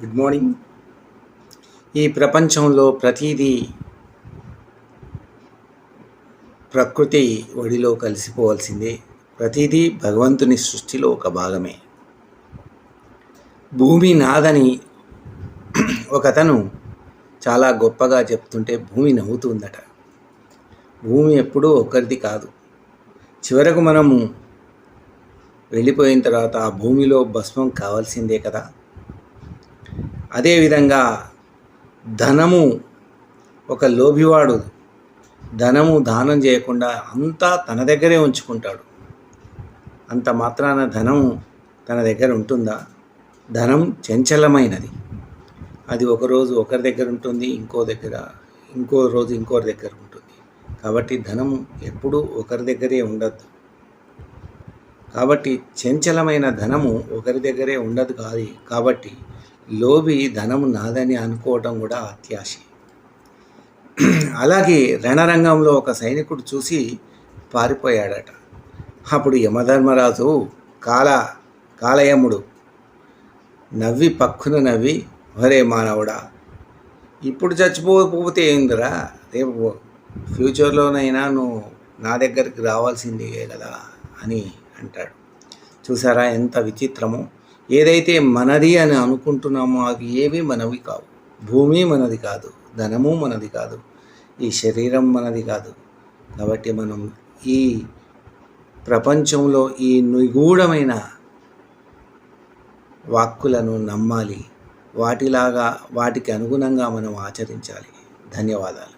Good morning. ఈ ప్రపంచంలో ప్రతిదీ ప్రకృతి ఒడిలో కలిసిపోవాల్సిందే. ప్రతిదీ భగవంతుని సృష్టిలో ఒక భాగమే. భూమి నాదని ఒకతను చాలా గొప్పగా చెప్తుంటే భూమి నవ్వుతుందట. భూమి ఎప్పుడూ ఒకరిది కాదు. చివరకు మనము వెళ్ళిపోయిన తర్వాత ఆ భూమిలో భస్మం కావాల్సిందే కదా. అదేవిధంగా ధనము ఒక లోభివాడు ధనము దానం చేయకుండా అంతా తన దగ్గరే ఉంచుకుంటాడు. అంత మాత్రాన ధనము తన దగ్గర ఉంటుందా? ధనం చంచలమైనది. అది ఒకరోజు ఒకరి దగ్గర ఉంటుంది, ఇంకో రోజు ఇంకోరి దగ్గర ఉంటుంది. కాబట్టి ధనము ఎప్పుడూ ఒకరి దగ్గరే ఉండదు. కాబట్టి చంచలమైన ధనము ఒకరి దగ్గరే ఉండదు కాదు. కాబట్టి లోభి ధనము నాదని అనుకోవటం కూడా అత్యాశ. అలాగే రణరంగంలో ఒక సైనికుడు చూసి పారిపోయాడట. అప్పుడు యమధర్మరాజు కాలయముడు పక్కున నవ్వి, ఒరే మానవుడా, ఇప్పుడు చచ్చిపోతే ఏందిరా, రేపు ఫ్యూచర్లోనైనా నువ్వు నా దగ్గరికి రావాల్సిందే కదా అని అంటాడు. చూసారా ఎంత విచిత్రమో. ఏదైతే మనది అని అనుకుంటున్నామో అవి ఏవి మనవి కావు. భూమి మనది కాదు, ధనము మనది కాదు, ఈ శరీరం మనది కాదు. కాబట్టి మనం ఈ ప్రపంచంలో ఈ నిగూఢమైన వాక్కులను నమ్మాలి. వాటికి అనుగుణంగా మనం ఆచరించాలి. ధన్యవాదాలు.